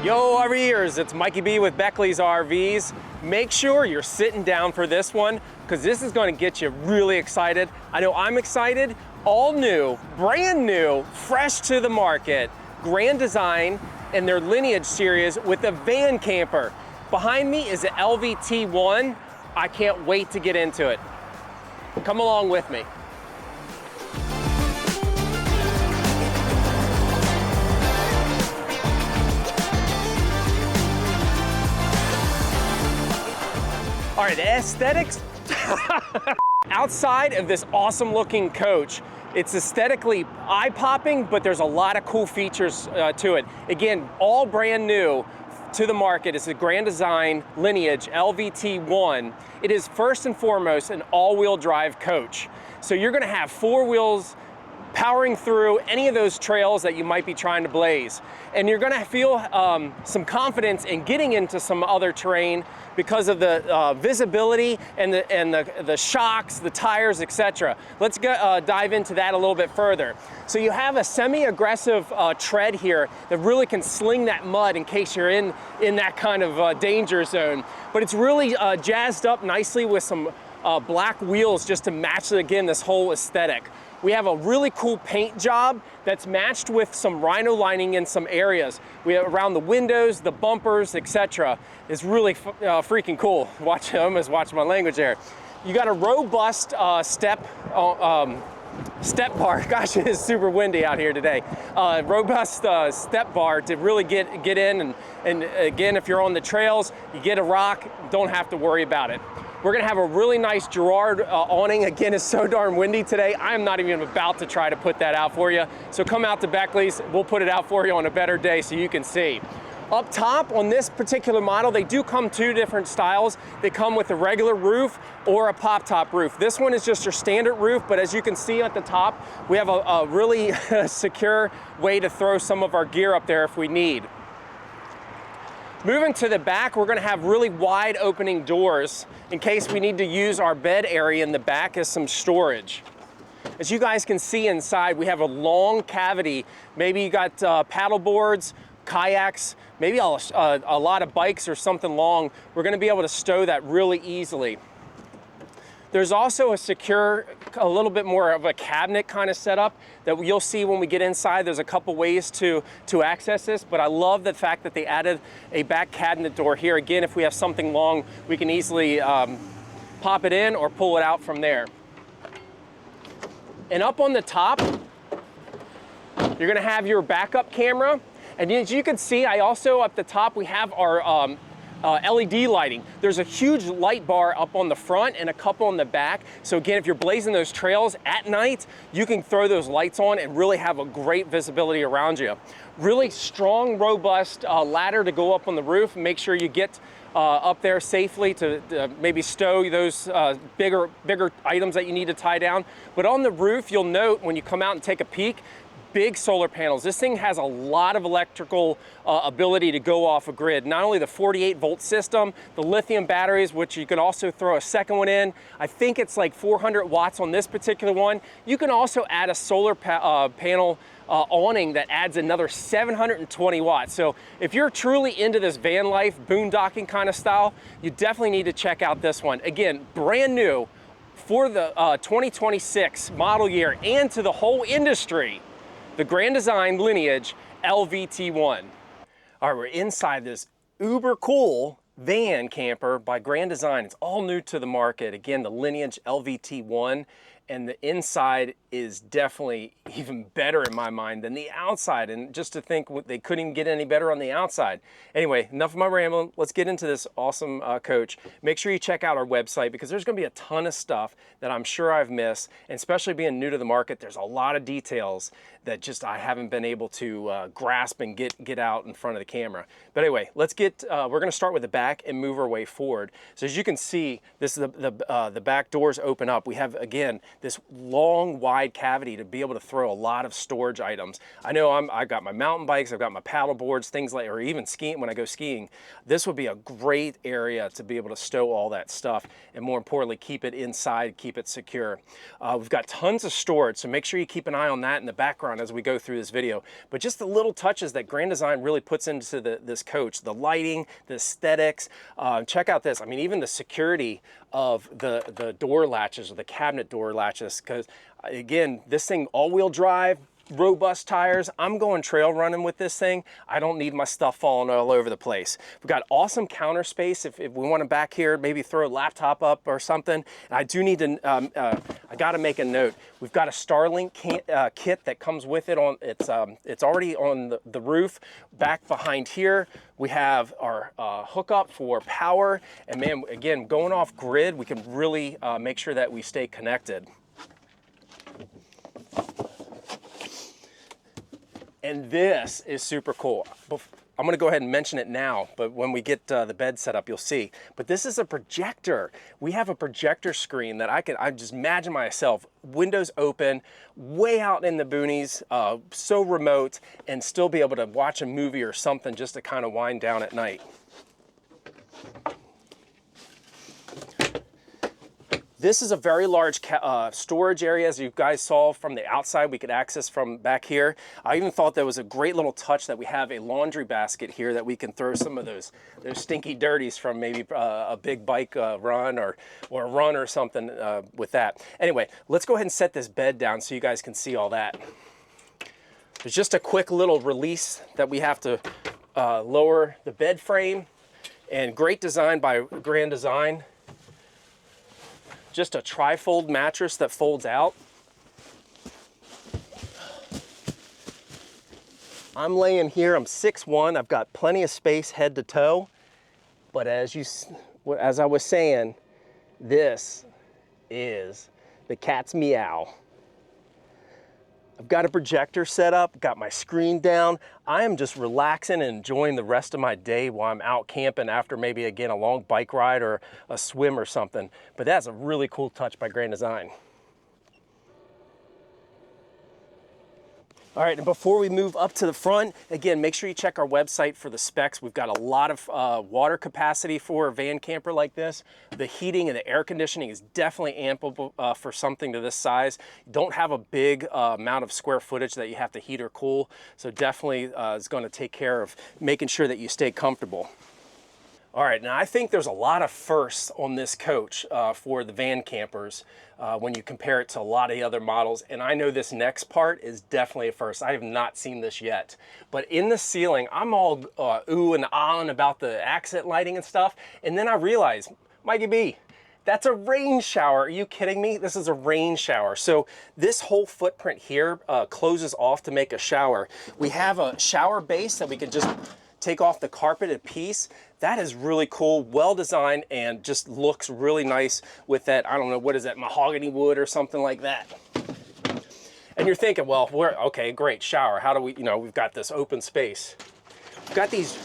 Yo RVers, it's Mikey B with Beckley's RVs. Make sure you're sitting down for this one because this is going to get you really excited. I know I'm excited. All new, brand new, fresh to the market, Grand Design and their Lineage series with a van camper. Behind me is the LVT1. I can't wait to get into it. Come along with me. All right, the aesthetics. Outside of this awesome looking coach, it's aesthetically eye-popping, but there's a lot of cool features to it. Again, all brand new to the market is the Grand Design Lineage LVT1. It is first and foremost an all-wheel drive coach. So you're gonna have four wheels powering through any of those trails that you might be trying to blaze. And you're gonna feel some confidence in getting into some other terrain because of the visibility and the shocks, the tires, etc. Let's go, dive into that a little bit further. So you have a semi-aggressive tread here that really can sling that mud in case you're in that kind of danger zone. But it's really jazzed up nicely with some black wheels just to match, again, this whole aesthetic. We have a really cool paint job that's matched with some rhino lining in some areas. We have around the windows, the bumpers, etc. It's really freaking cool. Watch, I almost watched my language there. You got a robust step bar. Gosh, it is super windy out here today. Robust step bar to really get in, and again, if you're on the trails, you get a rock, don't have to worry about it. We're gonna have a really nice Girard awning. Again, it's so darn windy today, I'm not even about to try to put that out for you. So come out to Beckley's, we'll put it out for you on a better day so you can see. Up top on this particular model, they do come two different styles. They come with a regular roof or a pop-top roof. This one is just your standard roof, but as you can see at the top, we have a really secure way to throw some of our gear up there if we need. Moving to the back, we're gonna have really wide opening doors in case we need to use our bed area in the back as some storage. As you guys can see inside, we have a long cavity. Maybe you got paddle boards, kayaks, maybe a lot of bikes or something long. We're gonna be able to stow that really easily. There's also a secure, a little bit more of a cabinet kind of setup that you'll see when we get inside. There's a couple ways to access this, but I love the fact that they added a back cabinet door here. Again, if we have something long, we can easily pop it in or pull it out from there. And up on the top, you're gonna have your backup camera. And as you can see, I also, up the top, we have our LED lighting. There's a huge light bar up on the front and a couple on the back. So again, if you're blazing those trails at night, you can throw those lights on and really have a great visibility around you. Really strong, robust ladder to go up on the roof. Make sure you get up there safely to maybe stow those bigger items that you need to tie down. But on the roof, you'll note when you come out and take a peek, big solar panels. This thing has a lot of electrical ability to go off a grid. Not only the 48-volt system, the lithium batteries, which you can also throw a second one in. I think it's like 400 watts on this particular one. You can also add a solar panel awning that adds another 720 watts. So if you're truly into this van life, boondocking kind of style, you definitely need to check out this one. Again, brand new for the 2026 model year and to the whole industry. The Grand Design Lineage LVT1. All right, we're inside this uber cool van camper by Grand Design. It's all new to the market. Again, the Lineage LVT1, and the inside is definitely even better in my mind than the outside. And just to think they couldn't even get any better on the outside. Anyway, enough of my rambling. Let's get into this awesome coach. Make sure you check out our website because there's gonna be a ton of stuff that I'm sure I've missed, and especially being new to the market, there's a lot of details that just I haven't been able to grasp and get out in front of the camera. But anyway, let's get, we're gonna start with the back and move our way forward. So as you can see, this is the back doors open up. We have, again, this long, wide cavity to be able to throw a lot of storage items. I know I've got my mountain bikes, I've got my paddle boards, things like, or even skiing when I go skiing. This would be a great area to be able to stow all that stuff, and more importantly, keep it inside, keep it secure. We've got tons of storage, so make sure you keep an eye on that in the background as we go through this video. But just the little touches that Grand Design really puts into this coach, the lighting, the aesthetics. Check out this. I mean, even the security of the door latches, or the cabinet door latches, because again, this thing all-wheel drive, robust tires. I'm going trail running with this thing. I don't need my stuff falling all over the place. We've got awesome counter space if we want to back here, maybe throw a laptop up or something. And I do need to, I got to make a note. We've got a Starlink kit that comes with it. It's already on the roof. Back behind here, we have our hookup for power. And man, again, going off grid, we can really make sure that we stay connected. And this is super cool. I'm gonna go ahead and mention it now, but when we get the bed set up, you'll see. But this is a projector. We have a projector screen that I just imagine myself, windows open, way out in the boonies, so remote, and still be able to watch a movie or something just to kind of wind down at night. This is a very large storage area, as you guys saw from the outside. We could access from back here. I even thought that was a great little touch that we have a laundry basket here that we can throw some of those stinky dirties from maybe a big bike run or a run or something with that. Anyway, let's go ahead and set this bed down so you guys can see all that. There's just a quick little release that we have to lower the bed frame, and great design by Grand Design. Just a tri-fold mattress that folds out. I'm laying here, I'm 6'1", I've got plenty of space head to toe, but as I was saying, this is the cat's meow. I've got a projector set up, got my screen down. I am just relaxing and enjoying the rest of my day while I'm out camping after maybe, again, a long bike ride or a swim or something. But that's a really cool touch by Grand Design. All right, and before we move up to the front, again, make sure you check our website for the specs. We've got a lot of water capacity for a van camper like this. The heating and the air conditioning is definitely ample for something to this size. You don't have a big amount of square footage that you have to heat or cool, so definitely is going to take care of making sure that you stay comfortable. All right, now I think there's a lot of firsts on this coach for the van campers when you compare it to a lot of the other models. And I know this next part is definitely a first. I have not seen this yet. But in the ceiling, I'm all ooh and ahhing about the accent lighting and stuff. And then I realized, Mikey B, that's a rain shower. Are you kidding me? This is a rain shower. So this whole footprint here closes off to make a shower. We have a shower base that we can just take off the carpeted piece. That is really cool, well designed, and just looks really nice with that, I don't know, what is that, mahogany wood or something like that. And you're thinking, well, okay, great, shower. How do we, we've got this open space. We've got these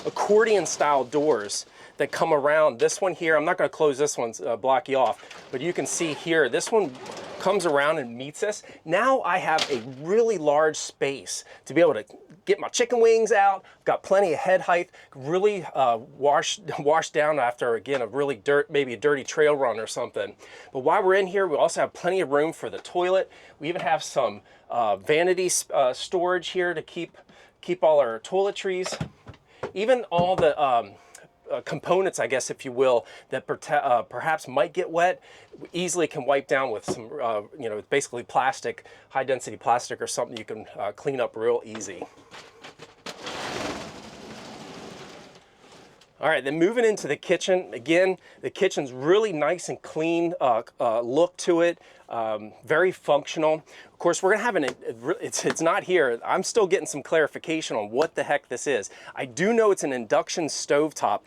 accordion style doors that come around. This one here, I'm not gonna close this one, block you off, but you can see here, this one comes around and meets us. Now I have a really large space to be able to get my chicken wings out, got plenty of head height, really wash down after, again, a really maybe a dirty trail run or something. But while we're in here, we also have plenty of room for the toilet. We even have some vanity storage here to keep all our toiletries. Even all the components, I guess, if you will, that perhaps might get wet, easily can wipe down with some, basically plastic, high density plastic or something you can clean up real easy. All right, then moving into the kitchen. Again, the kitchen's really nice and clean look to it, very functional. Of course, we're gonna have it's not here. I'm still getting some clarification on what the heck this is. I do know it's an induction stovetop.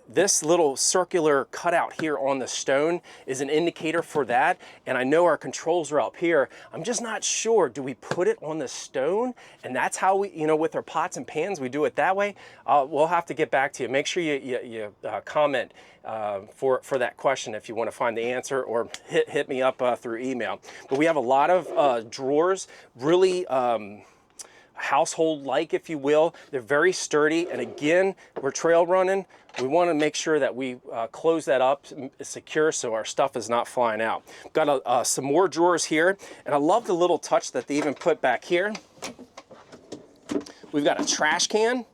This little circular cutout here on the stone is an indicator for that, and I know our controls are up here. I'm just not sure, do we put it on the stone? And that's how we, with our pots and pans, we do it that way? We'll have to get back to you. Make sure you comment for that question if you want to find the answer, or hit me up through email. But we have a lot of drawers, really household-like, if you will. They're very sturdy, and again, we're trail running. We want to make sure that we close that up secure so our stuff is not flying out. Got some more drawers here, and I love the little touch that they even put back here. We've got a trash can.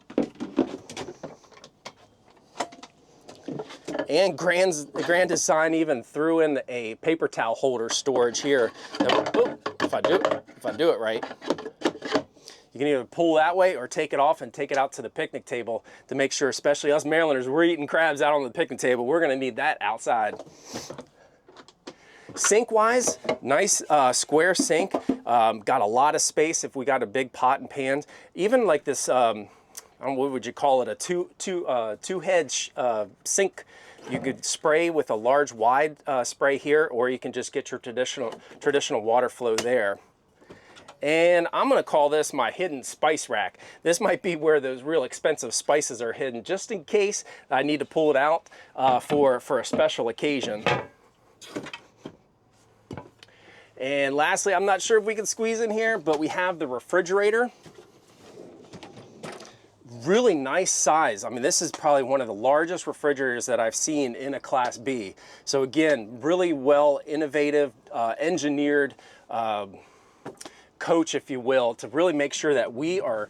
And Grand Design even threw in a paper towel holder storage here. If I do it right, you can either pull that way or take it off and take it out to the picnic table to make sure, especially us Marylanders, we're eating crabs out on the picnic table. We're gonna need that outside. Sink-wise, nice square sink. Got a lot of space if we got a big pot and pans. Even like this, I don't know, what would you call it? A two-head sink. You could spray with a large wide spray here, or you can just get your traditional water flow there. And I'm gonna call this my hidden spice rack. This might be where those real expensive spices are hidden, just in case I need to pull it out for a special occasion. And lastly, I'm not sure if we can squeeze in here, but we have the refrigerator. Really nice size. I mean, this is probably one of the largest refrigerators that I've seen in a Class B. So again, really well innovative, engineered coach, if you will, to really make sure that we are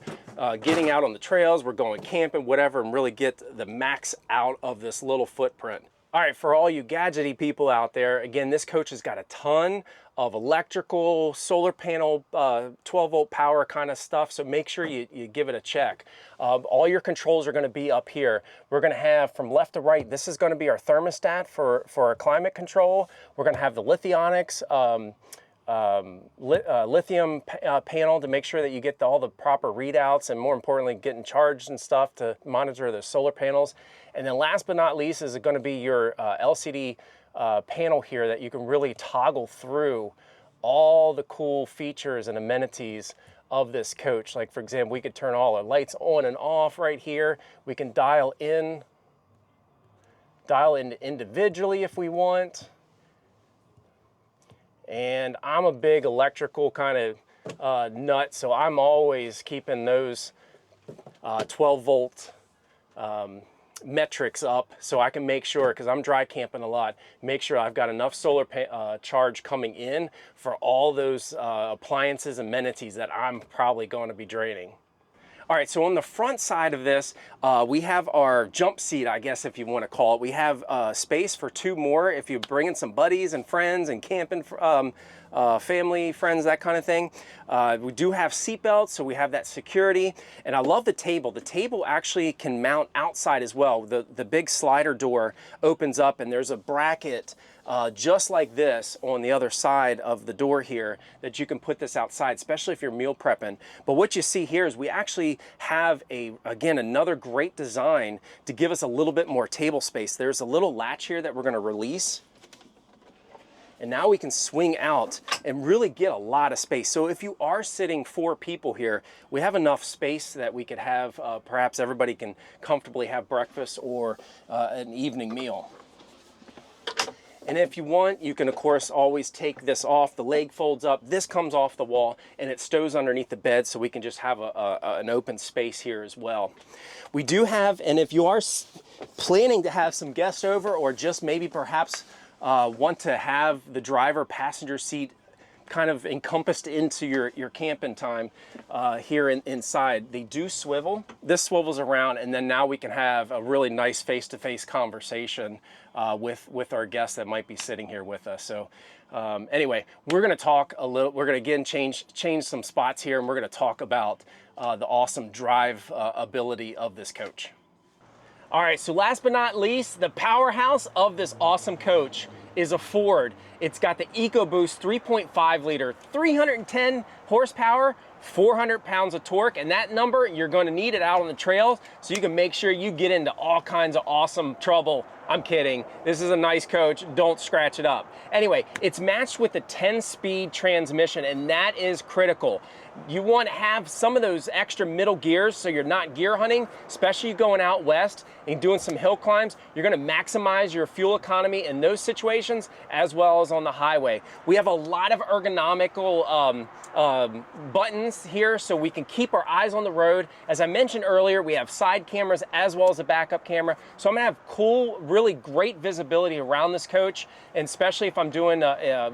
getting out on the trails, we're going camping, whatever, and really get the max out of this little footprint. All right, for all you gadgety people out there, again, this coach has got a ton of electrical, solar panel, 12-volt power kind of stuff, so make sure you give it a check. All your controls are going to be up here. We're going to have, from left to right, this is going to be our thermostat for our climate control. We're going to have the Lithionics lithium panel to make sure that you get all the proper readouts, and more importantly, getting charged and stuff to monitor the solar panels. And then last but not least is going to be your LCD panel here that you can really toggle through all the cool features and amenities of this coach. Like, for example, we could turn all our lights on and off right here. We can dial in individually if we want. And I'm a big electrical kind of nut, so I'm always keeping those 12-volt metrics up so I can make sure, because I'm dry camping a lot, make sure I've got enough solar charge coming in for all those appliances and amenities that I'm probably going to be draining. All right, so on the front side of this, we have our jump seat, I guess if you want to call it. We have space for 2 more if you're bringing some buddies and friends and camping, family, friends, that kind of thing. We do have seat belts, so we have that security. And I love the table. The table actually can mount outside as well. The big slider door opens up, and there's a bracket just like this on the other side of the door here that you can put this outside, especially if you're meal prepping. But what you see here is we actually have again, another great design to give us a little bit more table space. There's a little latch here that we're going to release. And now we can swing out and really get a lot of space. So if you are sitting 4 people here, we have enough space that we could have, perhaps everybody can comfortably have breakfast or an evening meal. And if you want, you can of course always take this off. The leg folds up, this comes off the wall, and it stows underneath the bed, so we can just have an open space here as well. We do have, and if you are planning to have some guests over, or just maybe perhaps want to have the driver passenger seat kind of encompassed into your camping time here inside, they do swivel. This swivels around, and then now we can have a really nice face-to-face conversation with our guests that might be sitting here with us. So anyway, we're going to talk a little, we're going to again change some spots here, and we're going to talk about the awesome drive ability of this coach. All right, so last but not least, the powerhouse of this awesome coach is a Ford. It's got the EcoBoost 3.5 liter, 310 horsepower, 400 pounds of torque, and that number, you're going to need it out on the trails so you can make sure you get into all kinds of awesome trouble I'm kidding. This is a nice coach. Don't scratch it up. Anyway, it's matched with a 10-speed transmission, and that is critical. You want to have some of those extra middle gears so you're not gear hunting, especially going out west and doing some hill climbs. You're going to maximize your fuel economy in those situations as well as on the highway. We have a lot of ergonomical buttons here so we can keep our eyes on the road. As I mentioned earlier, we have side cameras as well as a backup camera. So I'm going to have cool, really great visibility around this coach, and especially if I'm doing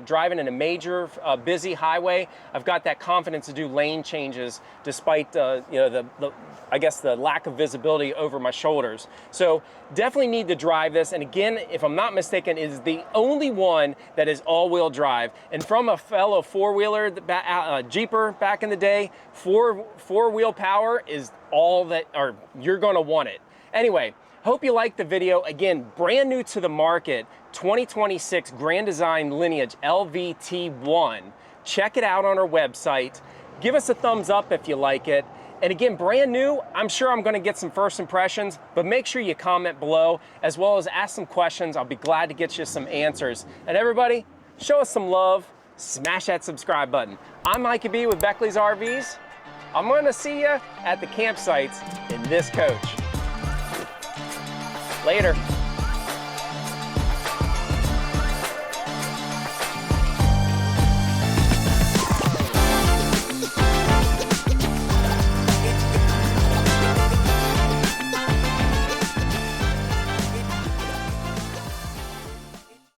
driving in a major busy highway, I've got that confidence to do lane changes despite I guess the lack of visibility over my shoulders. So definitely need to drive this. And again, if I'm not mistaken, it is the only one that is all-wheel drive. And from a fellow four-wheeler, Jeeper back in the day, four-wheel power is all that, or you're gonna want it. Anyway, hope you liked the video. Again, brand new to the market, 2026 Grand Design Lineage LVT1. Check it out on our website. Give us a thumbs up if you like it. And again, brand new, I'm sure I'm gonna get some first impressions, but make sure you comment below, as well as ask some questions. I'll be glad to get you some answers. And everybody, show us some love, smash that subscribe button. I'm Mikey B with Beckley's RVs. I'm gonna see you at the campsites in this coach. Later.